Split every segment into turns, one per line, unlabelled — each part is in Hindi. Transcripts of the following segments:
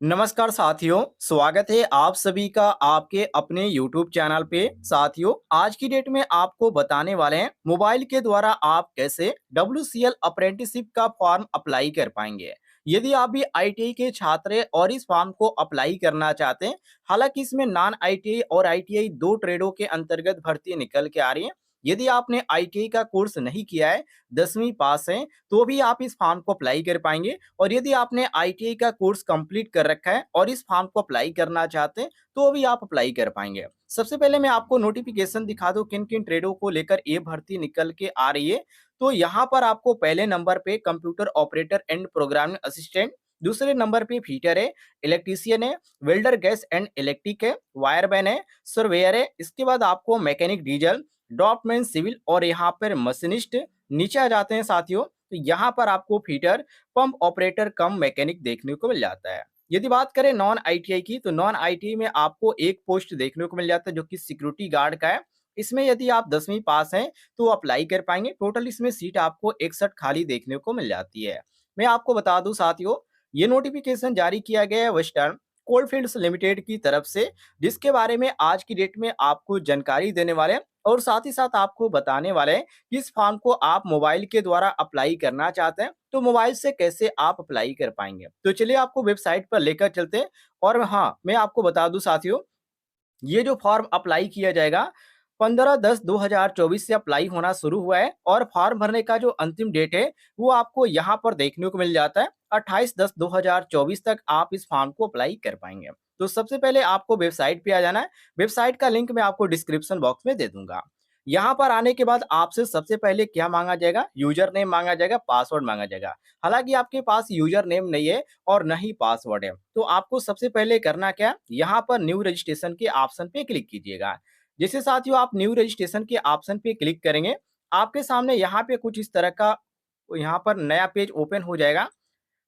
नमस्कार साथियों, स्वागत है आप सभी का आपके अपने YouTube चैनल पे। साथियों, आज की डेट में आपको बताने वाले हैं मोबाइल के द्वारा आप कैसे WCL अप्रेंटिसशिप का फॉर्म अप्लाई कर पाएंगे। यदि आप भी ITI के छात्र हैं और इस फॉर्म को अप्लाई करना चाहते हैं, हालांकि इसमें नॉन ITI और ITI दो ट्रेडों के अंतर्गत भर्ती निकल के आ रही है। यदि आपने ITI का कोर्स नहीं किया है, 10वीं पास है, तो भी आप इस फॉर्म को अप्लाई कर पाएंगे। और यदि आपने ITI का कोर्स कंप्लीट कर रखा है और इस फॉर्म को अप्लाई करना चाहते हैं, तो भी आप अप्लाई कर पाएंगे। सबसे पहले मैं आपको नोटिफिकेशन दिखा दूं किन किन ट्रेडों को लेकर ये भर्ती निकल के आ रही है। तो यहाँ पर आपको पहले नंबर पे computer operator and programming assistant, दूसरे नंबर पे फीटर है, इलेक्ट्रीशियन है, वेल्डर गैस एंड इलेक्ट्रिक है, वायरमैन है, सर्वेयर है। इसके बाद आपको मैकेनिक डीजल, ड्रॉपमैन सिविल और यहाँ पर मशीनिस्ट। नीचे आ जाते हैं साथियों, तो यहाँ पर आपको फीटर, पंप ऑपरेटर कम मैकेनिक देखने को मिल जाता है। यदि बात करें नॉन ITI की, तो नॉन ITI में आपको एक पोस्ट देखने को मिल जाता है जो कि सिक्योरिटी गार्ड का है। इसमें यदि आप 10वीं पास हैं तो अप्लाई कर पाएंगे। टोटल इसमें सीट आपको 61 खाली देखने को मिल जाती है। मैं आपको बता दूं साथियों, ये नोटिफिकेशन जारी किया गया है वेस्टर्न कोलफील्ड्स लिमिटेड की तरफ से, जिसके बारे में आज की डेट में आपको जानकारी देने वाले हैं और साथ ही साथ आपको बताने वाले हैं कि इस फॉर्म को आप मोबाइल के द्वारा अप्लाई करना चाहते हैं तो मोबाइल से कैसे आप अप्लाई कर पाएंगे। तो चलिए आपको वेबसाइट पर लेकर चलते हैं। और हाँ, मैं आपको बता दूं साथियों, ये जो फॉर्म अप्लाई किया जाएगा 15/10/2024 से अप्लाई होना शुरू हुआ है और फॉर्म भरने का जो अंतिम डेट है वो आपको यहाँ पर देखने को मिल जाता है 28/10/2024 तक आप इस फॉर्म को अप्लाई कर पाएंगे। तो सबसे पहले आपको वेबसाइट पे आ जाना है। वेबसाइट का लिंक मैं आपको डिस्क्रिप्शन बॉक्स में दे दूंगा। यहाँ पर आने के बाद आपसे सबसे पहले क्या मांगा जाएगा, यूजर नेम मांगा जाएगा, पासवर्ड मांगा जाएगा। हालांकि आपके पास यूजर नेम नहीं है और न ही पासवर्ड है, तो आपको सबसे पहले करना क्या, यहाँ पर न्यू रजिस्ट्रेशन के ऑप्शन पे क्लिक कीजिएगा। जैसे साथियों आप न्यू रजिस्ट्रेशन के ऑप्शन पे क्लिक करेंगे, आपके सामने यहाँ पे कुछ इस तरह का यहाँ पर नया पेज ओपन हो जाएगा।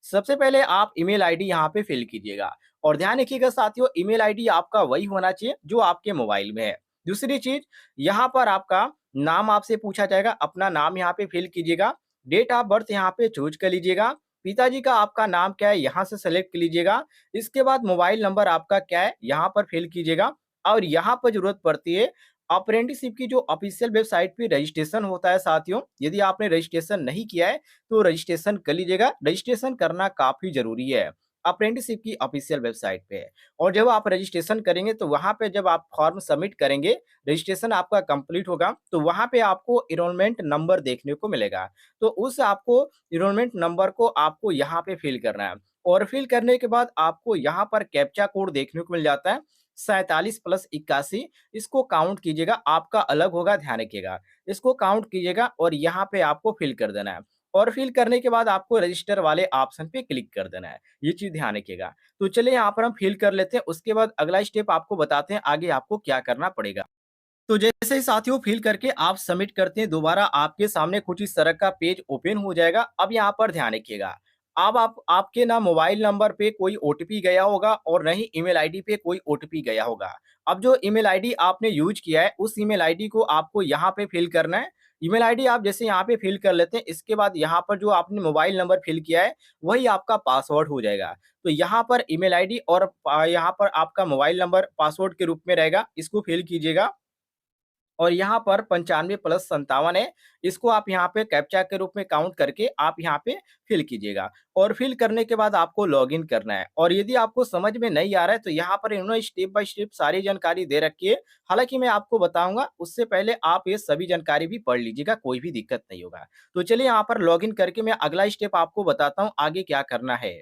सबसे पहले आप ईमेल आईडी यहाँ पे फिल कीजिएगा और ध्यान रखिएगा साथियों, ईमेल आईडी आपका वही होना चाहिए जो आपके मोबाइल में है। दूसरी चीज, यहाँ पर आपका नाम आपसे पूछा जाएगा, अपना नाम यहाँ पे फिल कीजिएगा। डेट ऑफ बर्थ यहाँ पे चूज कर लीजिएगा। पिताजी का आपका नाम क्या है यहाँ से सेलेक्ट कर लीजिएगा। इसके बाद मोबाइल नंबर आपका क्या है यहाँ पर फिल कीजिएगा। और यहाँ पर जरूरत पड़ती है अप्रेंटिसशिप की जो ऑफिशियल वेबसाइट पे रजिस्ट्रेशन होता है साथियों, यदि आपने रजिस्ट्रेशन नहीं किया है तो रजिस्ट्रेशन कर लीजिएगा। रजिस्ट्रेशन करना काफी जरूरी है अप्रेंटिसशिप की ऑफिशियल वेबसाइट पे। और जब आप रजिस्ट्रेशन करेंगे तो वहां पे जब आप फॉर्म सबमिट करेंगे, रजिस्ट्रेशन आपका कंप्लीट होगा, तो वहां पे आपको इनरोलमेंट नंबर देखने को मिलेगा। तो उस आपको इनरोलमेंट नंबर को आपको यहाँ पे फिल करना है। और फिल करने के बाद आपको यहाँ पर कैप्चा कोड देखने को मिल जाता है 47+81। इसको काउंट कीजिएगा, आपका अलग होगा, ध्यान रखिएगा। इसको काउंट कीजिएगा और यहाँ पे आपको फिल कर देना है। और फिल करने के बाद आपको रजिस्टर वाले ऑप्शन पे क्लिक कर देना है। ये चीज ध्यान रखिएगा। तो चलिए यहाँ पर हम फिल कर लेते हैं, उसके बाद अगला स्टेप आपको बताते हैं आगे आपको क्या करना पड़ेगा। तो जैसे ही साथियों फिल करके आप सबमिट करते हैं, दोबारा आपके सामने कुछ इस तरह का पेज ओपन हो जाएगा। अब यहाँ पर ध्यान रखिएगा, अब आप आपके ना मोबाइल नंबर पे कोई ओटीपी गया होगा और न ही ईमेल आईडी पे कोई ओटीपी गया होगा। अब जो ईमेल आईडी आपने यूज किया है उस ईमेल आईडी को आपको यहाँ पे फिल करना है। ईमेल आईडी आप जैसे यहाँ पे फिल कर लेते हैं, इसके बाद यहाँ पर जो आपने मोबाइल नंबर फिल किया है वही आपका पासवर्ड हो जाएगा। तो यहाँ पर ईमेल आईडी और यहाँ पर आपका मोबाइल नंबर पासवर्ड के रूप में रहेगा, इसको फिल कीजिएगा। और यहाँ पर 95+57 है, इसको आप यहाँ पे कैप्चा के रूप में काउंट करके आप यहाँ पे फिल कीजिएगा। और फिल करने के बाद आपको लॉगिन करना है। और यदि आपको समझ में नहीं आ रहा है तो यहाँ पर इन्होंने स्टेप बाय स्टेप सारी जानकारी दे रखी है। हालांकि मैं आपको बताऊंगा, उससे पहले आप ये सभी जानकारी भी पढ़ लीजिएगा, कोई भी दिक्कत नहीं होगा। तो चलिए यहाँ पर लॉगिन करके मैं अगला स्टेप आपको बताता हूँ आगे क्या करना है।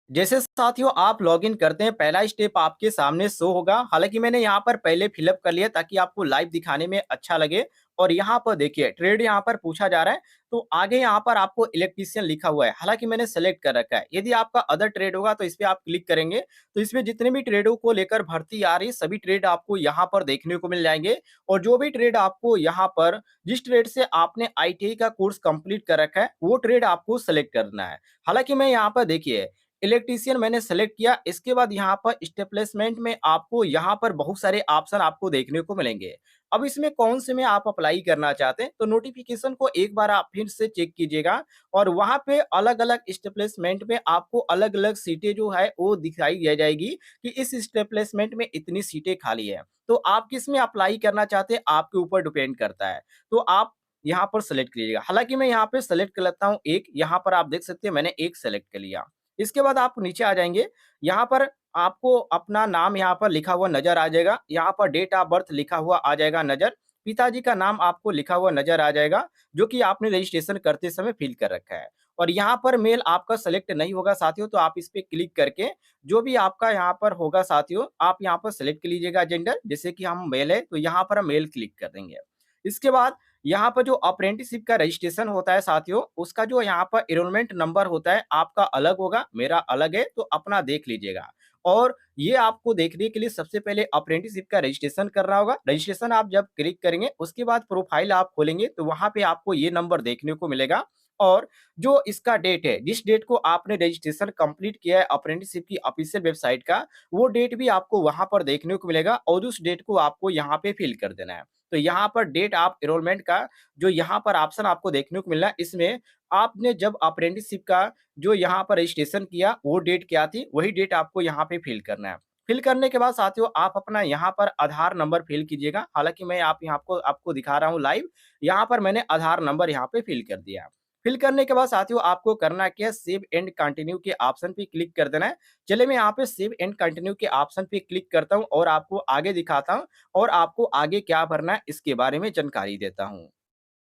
जैसे साथियों आप लॉगिन करते हैं, पहला स्टेप आपके सामने शो होगा। हालांकि मैंने यहाँ पर पहले फिलअप कर लिया ताकि आपको लाइव दिखाने में अच्छा लगे। और यहाँ पर देखिए ट्रेड यहाँ पर पूछा जा रहा है, तो आगे यहाँ पर आपको इलेक्ट्रीशियन लिखा हुआ है, हालांकि मैंने सेलेक्ट कर रखा है। यदि आपका अदर ट्रेड होगा तो इस पे आप क्लिक करेंगे तो इसमें जितने भी ट्रेडों को लेकर भर्ती आ रही है सभी ट्रेड आपको यहाँ पर देखने को मिल जाएंगे। और जो भी ट्रेड आपको यहाँ पर, जिस ट्रेड से आपने ITI का कोर्स कंप्लीट कर रखा है वो ट्रेड आपको सेलेक्ट करना है। हालांकि मैं यहाँ पर देखिए इलेक्ट्रीशियन मैंने सेलेक्ट किया। इसके बाद यहाँ पर स्टेप्लेसमेंट में आपको यहाँ पर बहुत सारे ऑप्शन आपको देखने को मिलेंगे। अब इसमें कौन से में आप अप्लाई करना चाहते हैं, तो नोटिफिकेशन को एक बार आप फिर से चेक कीजिएगा और वहाँ पे अलग-अलग स्टेप्लेसमेंट में आपको अलग-अलग सीटें जो है वो दिखाई दे जाएगी कि इस स्टेप्लेसमेंट में इतनी सीटें खाली है। तो आप किस में अप्लाई करना चाहते हैं, आपके ऊपर डिपेंड करता है। तो आप यहाँ पर सेलेक्ट कीजिएगा। हालाँकि मैं यहाँ पे सेलेक्ट कर लेता हूँ एक, यहाँ पर आप देख सकते हैं मैंने एक सेलेक्ट कर लिया। इसके बाद आप नीचे आ जाएँगे, यहाँ पर आपको अपना नाम यहाँ पर लिखा हुआ नज़र आ जाएगा, यहाँ पर डेट ऑफ बर्थ लिखा हुआ आ जाएगा नज़र, पिताजी का नाम आपको लिखा हुआ नज़र आ जाएगा, जो कि आपने रजिस्ट्रेशन करते समय फिल कर रखा है। और यहाँ पर मेल आपका सेलेक्ट नहीं होगा साथियों, तो आप इस पे क्लिक करके जो भी आपका यहाँ पर होगा साथियों, आप यहाँ पर सेलेक्ट कर लीजिएगा जेंडर, जैसे कि हम मेल है, तो यहाँ पर हम मेल क्लिक कर देंगे। इसके बाद यहाँ पर जो अप्रेंटिसशिप का रजिस्ट्रेशन होता है साथियों, उसका जो यहाँ पर एनरोलमेंट नंबर होता है, आपका अलग होगा, मेरा अलग है, तो अपना देख लीजिएगा। और ये आपको देखने के लिए सबसे पहले अप्रेंटिसशिप का रजिस्ट्रेशन करना होगा। रजिस्ट्रेशन आप जब क्लिक करेंगे, उसके बाद प्रोफाइल आप खोलेंगे, तो वहाँ पे आपको ये नंबर देखने को मिलेगा और जो इसका डेट है, जिस डेट को आपने रजिस्ट्रेशन कंप्लीट किया है अप्रेंटिसशिप की ऑफिशियल वेबसाइट का, वो डेट भी आपको वहाँ पर देखने को मिलेगा और उस डेट को आपको यहाँ पे फिल कर देना है। तो यहाँ पर डेट ऑफ एनरोलमेंट का जो यहाँ पर ऑप्शन आपको देखने को मिल रहा है, इसमें आपने जब अप्रेंटिसशिप का जो यहाँ पर रजिस्ट्रेशन किया, वो डेट क्या थी, वही डेट आपको यहाँ पे फिल करना है। फिल करने के बाद साथियों आप अपना यहाँ पर आधार नंबर फिल कीजिएगा। हालाँकि मैं आप यहाँ आपको आपको दिखा रहा हूँ लाइव, यहाँ पर मैंने आधार नंबर यहाँ पे फिल कर दिया। फिल करने के बाद साथियों आपको करना क्या है, सेव एंड कंटिन्यू के ऑप्शन पे क्लिक कर देना है। चलिए मैं यहाँ पे सेव एंड कंटिन्यू के ऑप्शन पे क्लिक करता हूँ और आपको आगे दिखाता हूँ और आपको आगे क्या भरना है इसके बारे में जानकारी देता हूँ।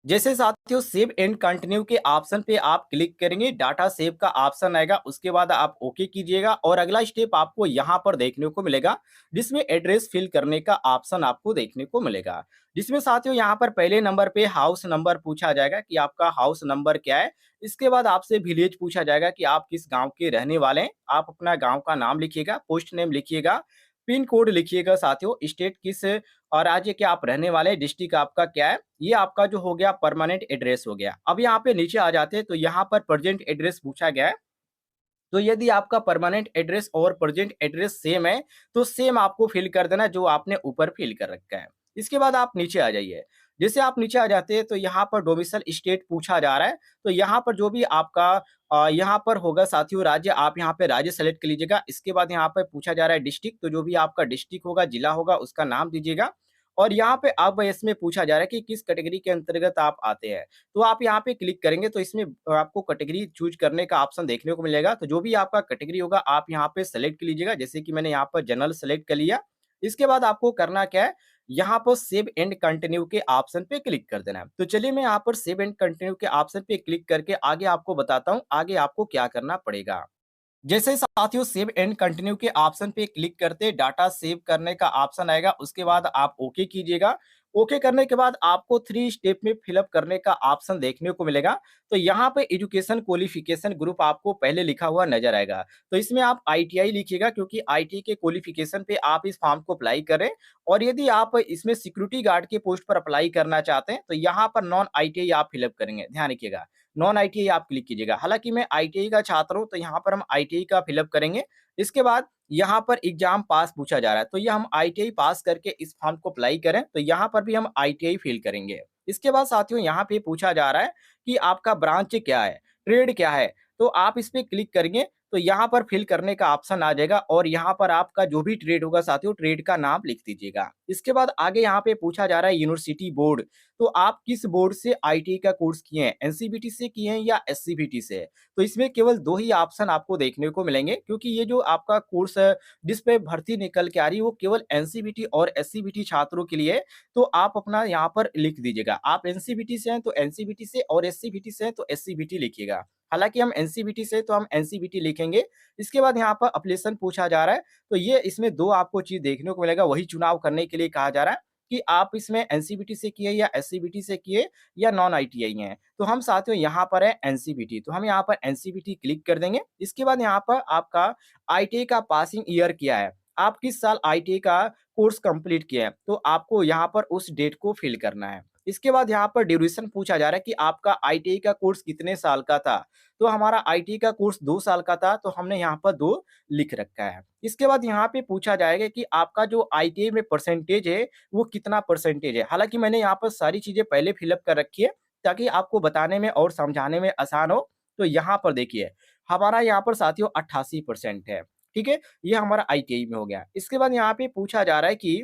जैसे साथियों सेव एंड कंटिन्यू के ऑप्शन पे आप क्लिक करेंगे, डाटा सेव का ऑप्शन आएगा, उसके बाद आप ओके कीजिएगा और अगला स्टेप आपको यहाँ पर देखने को मिलेगा, जिसमें एड्रेस फिल करने का ऑप्शन आपको देखने को मिलेगा। जिसमें साथियों यहाँ पर पहले नंबर पे हाउस नंबर पूछा जाएगा कि आपका हाउस नंबर क्या है। इसके बाद आपसे विलेज पूछा जाएगा कि आप किस गाँव के रहने वाले हैं। आप अपना गाँव का नाम लिखिएगा, पोस्ट नेम लिखिएगा, पिन कोड लिखिएगा साथियों, स्टेट किस और राज्य के आप रहने वाले हैं, डिस्ट्रिक्ट आपका क्या है, ये आपका जो हो गया परमानेंट एड्रेस हो गया। अब यहाँ पे नीचे आ जाते हैं तो यहाँ पर प्रेजेंट एड्रेस पूछा गया है। तो यदि आपका परमानेंट एड्रेस और प्रेजेंट एड्रेस सेम है, तो सेम आपको फिल कर देना जो आपने ऊपर फिल कर रखा है। इसके बाद आप नीचे आ जाइए। जैसे आप नीचे आ जाते हैं तो यहाँ पर डोमिसाइल स्टेट पूछा जा रहा है, तो यहाँ पर जो भी आपका यहाँ पर होगा साथियों राज्य, आप यहाँ पे राज्य सेलेक्ट कर लीजिएगा। इसके बाद यहाँ पे पूछा जा रहा है डिस्ट्रिक्ट, तो जो भी आपका डिस्ट्रिक्ट होगा, जिला होगा, उसका नाम दीजिएगा। और यहाँ पे अब इसमें पूछा जा रहा है कि किस कैटेगरी के अंतर्गत आप आते हैं। तो आप यहाँ पे क्लिक करेंगे तो इसमें आपको कैटेगरी चूज़ करने का ऑप्शन देखने को मिलेगा। तो जो भी आपका कैटेगरी होगा आप यहाँ पे सेलेक्ट कर लीजिएगा। जैसे कि मैंने यहाँ पर जनरल सेलेक्ट कर लिया। इसके बाद आपको करना क्या है, यहाँ पर सेव एंड कंटिन्यू के ऑप्शन पे क्लिक कर देना है। तो चलिए मैं यहाँ पर सेव एंड कंटिन्यू के ऑप्शन पे क्लिक करके आगे आपको बताता हूँ, आगे आपको क्या करना पड़ेगा। जैसे ही साथियों सेव एंड कंटिन्यू के ऑप्शन पे क्लिक करते डाटा सेव करने का ऑप्शन आएगा, उसके बाद आप ओके कीजिएगा। ओके करने के बाद आपको 3 स्टेप में फिलअप करने का ऑप्शन देखने को मिलेगा। तो यहाँ पे एजुकेशन क्वालिफिकेशन ग्रुप आपको पहले लिखा हुआ नजर आएगा। तो इसमें आप आईटीआई लिखिएगा क्योंकि आईटीआई के क्वालिफिकेशन पे आप इस फॉर्म को अप्लाई करें। और यदि आप इसमें सिक्योरिटी गार्ड के पोस्ट पर अप्लाई करना चाहते हैं, तो यहाँ पर नॉन आईटीआई आप फिलअप करेंगे। ध्यान रखिएगा। नॉन आईटीआई आप क्लिक कीजिएगा। हालाँकि मैं आईटीआई का छात्र हूँ, तो यहाँ पर हम आईटीआई का फिलअप करेंगे। इसके बाद यहाँ पर एग्ज़ाम पास पूछा जा रहा है, तो ये हम आईटीआई पास करके इस फॉर्म को अप्लाई करें, तो यहाँ पर भी हम आईटीआई फिल करेंगे। इसके बाद साथियों यहाँ पे पूछा जा रहा है कि आपका ब्रांच क्या है, ट्रेड क्या है? तो आप इस पे क्लिक करेंगे, तो यहाँ पर फिल करने का ऑप्शन आ जाएगा और यहाँ पर आपका जो भी ट्रेड होगा साथियों, ट्रेड का नाम लिख दीजिएगा। इसके बाद आगे यहाँ पे पूछा जा रहा है यूनिवर्सिटी बोर्ड, तो आप किस बोर्ड से आईटीआई का कोर्स किए हैं? एनसीवीटी से किए हैं या एससीवीटी से? तो इसमें केवल 2 ही ऑप्शन आपको देखने को मिलेंगे क्योंकि ये जो आपका कोर्स है, जिस पे भर्ती निकल के आ रही है, वो केवल एनसीवीटी और एससीवीटी छात्रों के लिए है। तो आप अपना यहाँ पर लिख दीजिएगा। आप एनसीवीटी से हैं तो एनसीवीटी से और एससीवीटी से हैं तो एससीवीटी लिखिएगा। हालाँकि हम एनसीवीटी से हैं तो हम एनसीवीटी लिखेंगे। इसके बाद यहाँ पर एप्लीकेशन पूछा जा रहा है, तो ये इसमें 2 आपको चीज़ देखने को मिलेगा, वही चुनाव करने के लिए कहा जा रहा है कि आप इसमें एनसीवीटी से किए या एससीवीटी से किए या नॉन आईटीआई हैं। तो हम साथियों यहाँ पर है एनसीवीटी, तो हम यहाँ पर एनसीवीटी क्लिक कर देंगे। इसके बाद यहाँ पर आपका आईटीआई का पासिंग ईयर क्या है? आप किस साल आईटीआई का कोर्स कंप्लीट किए हैं? तो आपको यहाँ पर उस डेट को फिल करना है। इसके बाद यहाँ पर ड्यूरेशन पूछा जा रहा है कि आपका आईटीआई का कोर्स कितने साल का था। तो हमारा आईटीआई का कोर्स 2 साल का था, तो हमने यहाँ पर 2 लिख रखा है। इसके बाद यहाँ पे पूछा जाएगा कि आपका जो आईटीआई में परसेंटेज है, वो कितना परसेंटेज है। हालाँकि मैंने यहाँ पर सारी चीज़ें पहले फिल अप कर रखी है, ताकि आपको बताने में और समझाने में आसान हो। तो यहाँ पर देखिए, हमारा यहाँ पर साथियों 88% है, ठीक है? ये हमारा आईटीआई में हो गया। इसके बाद यहाँ पे पूछा जा रहा है कि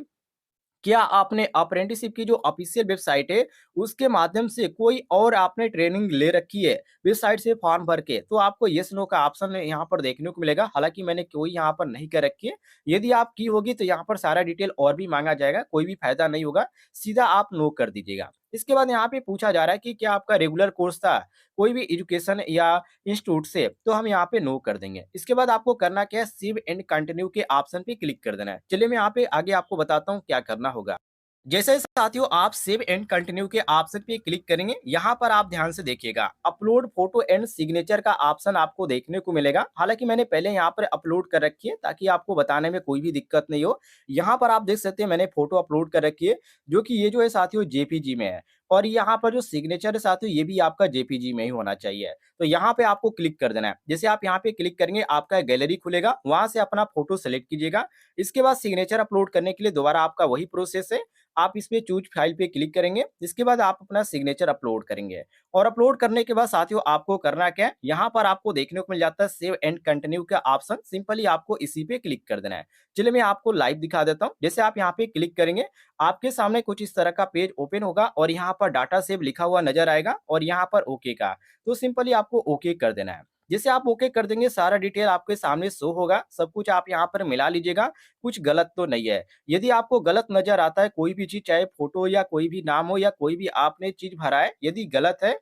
क्या आपने अप्रेंटिसशिप की जो ऑफिशियल वेबसाइट है, उसके माध्यम से कोई और आपने ट्रेनिंग ले रखी है, वेबसाइट से फॉर्म भर के? तो आपको येस नो का ऑप्शन यहाँ पर देखने को मिलेगा। हालाँकि मैंने कोई यहाँ पर नहीं कर रखी है। यदि आप की होगी तो यहाँ पर सारा डिटेल और भी माँगा जाएगा, कोई भी फ़ायदा नहीं होगा, सीधा आप नो कर दीजिएगा। इसके बाद यहाँ पे पूछा जा रहा है कि क्या आपका रेगुलर कोर्स था, कोई भी एजुकेशन या इंस्टीट्यूट से? तो हम यहाँ पे नो कर देंगे। इसके बाद आपको करना क्या है, सेव एंड कंटिन्यू के ऑप्शन पे क्लिक कर देना है। चलिए मैं यहाँ पे आगे आपको बताता हूँ क्या करना होगा। जैसे साथियों आप सेव एंड कंटिन्यू के ऑप्शन पे क्लिक करेंगे, यहाँ पर आप ध्यान से देखिएगा, अपलोड फोटो एंड सिग्नेचर का ऑप्शन आपको देखने को मिलेगा। हालांकि मैंने पहले यहाँ पर अपलोड कर रखी है, ताकि आपको बताने में कोई भी दिक्कत नहीं हो। यहाँ पर आप देख सकते हैं मैंने फोटो अपलोड कर रखी है, जो कि ये जो है साथियों जेपीजी में है। और यहाँ पर जो सिग्नेचर है साथियों, ये भी आपका जेपीजी में ही होना चाहिए। तो यहाँ पे आपको क्लिक कर देना है। जैसे आप यहाँ पे क्लिक करेंगे, आपका गैलरी खुलेगा, वहां से अपना फोटो सेलेक्ट कीजिएगा। इसके बाद सिग्नेचर अपलोड करने के लिए दोबारा आपका वही प्रोसेस है। आप इस पे चूज फाइल पे क्लिक करेंगे, इसके बाद आप अपना सिग्नेचर अपलोड करेंगे। और अपलोड करने के बाद साथियों आपको करना क्या है, यहाँ पर आपको देखने को मिल जाता है सेव एंड कंटिन्यू का ऑप्शन। सिंपली आपको इसी पे क्लिक कर देना है। चलिए मैं आपको लाइव दिखा देता हूँ। जैसे आप यहाँ पे क्लिक करेंगे, आपके सामने कुछ इस तरह का पेज ओपन होगा और यहाँ पर डाटा सेव लिखा हुआ नजर आएगा और यहाँ पर ओके का। तो सिंपली आपको ओके कर देना है। जैसे आप ओके कर देंगे, सारा डिटेल आपके सामने शो होगा, सब कुछ आप यहाँ पर मिला लीजिएगा, कुछ गलत तो नहीं है। यदि आपको गलत नज़र आता है कोई भी चीज़, चाहे फ़ोटो या कोई भी नाम हो या कोई भी आपने चीज़ भरा है, यदि गलत है,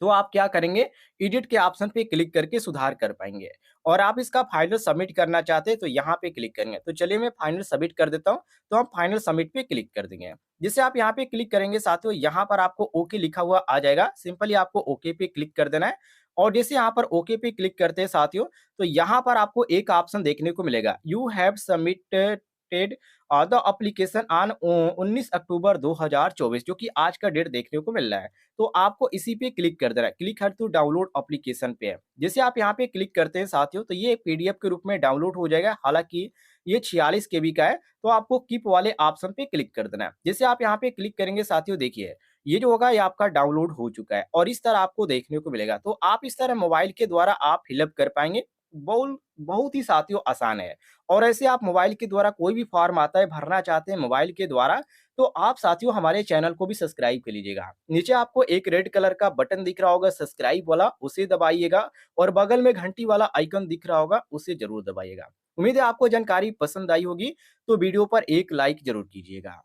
तो आप क्या करेंगे, एडिट के ऑप्शन पे क्लिक करके सुधार कर पाएँगे। और आप इसका फाइनल सबमिट करना चाहते हैं तो यहाँ पे क्लिक करेंगे। तो चलिए मैं फाइनल सबमिट कर देता हूँ, तो हम फाइनल सबमिट पे क्लिक कर देंगे। जैसे आप यहाँ पे क्लिक करेंगे साथियों, यहाँ पर आपको ओके लिखा हुआ आ जाएगा, सिंपली आपको ओके पे क्लिक कर देना है। और जैसे यहाँ पर ओके पे क्लिक करते हैं साथियों, तो यहाँ पर आपको एक ऑप्शन देखने को मिलेगा, you have submitted the application on 19 अक्टूबर 2024, जो कि आज का डेट देखने को मिल रहा है। तो आपको इसी पे क्लिक कर देना है, click here to download application पे है। जैसे आप यहाँ पे क्लिक करते हैं साथियों, तो ये पीडीएफ के रूप में डाउनलोड हो जाएगा। हालांकि ये 46 केबी का है, तो आपको कीप वाले ऑप्शन पे क्लिक कर देना है। जैसे आप यहाँ पे क्लिक करेंगे साथियों, देखिए ये जो होगा ये आपका डाउनलोड हो चुका है और इस तरह आपको देखने को मिलेगा। तो आप इस तरह मोबाइल के द्वारा आप फिलअप कर पाएंगे। बहुत ही साथियों आसान है। और ऐसे आप मोबाइल के द्वारा कोई भी फॉर्म आता है, भरना चाहते हैं मोबाइल के द्वारा, तो आप साथियों हमारे चैनल को भी सब्सक्राइब कर लीजिएगा। नीचे आपको एक रेड कलर का बटन दिख रहा होगा सब्सक्राइब वाला, उसे दबाइएगा और बगल में घंटी वाला आइकन दिख रहा होगा, उसे जरूर दबाइएगा। उम्मीद है आपको जानकारी पसंद आई होगी, तो वीडियो पर एक लाइक जरूर कीजिएगा।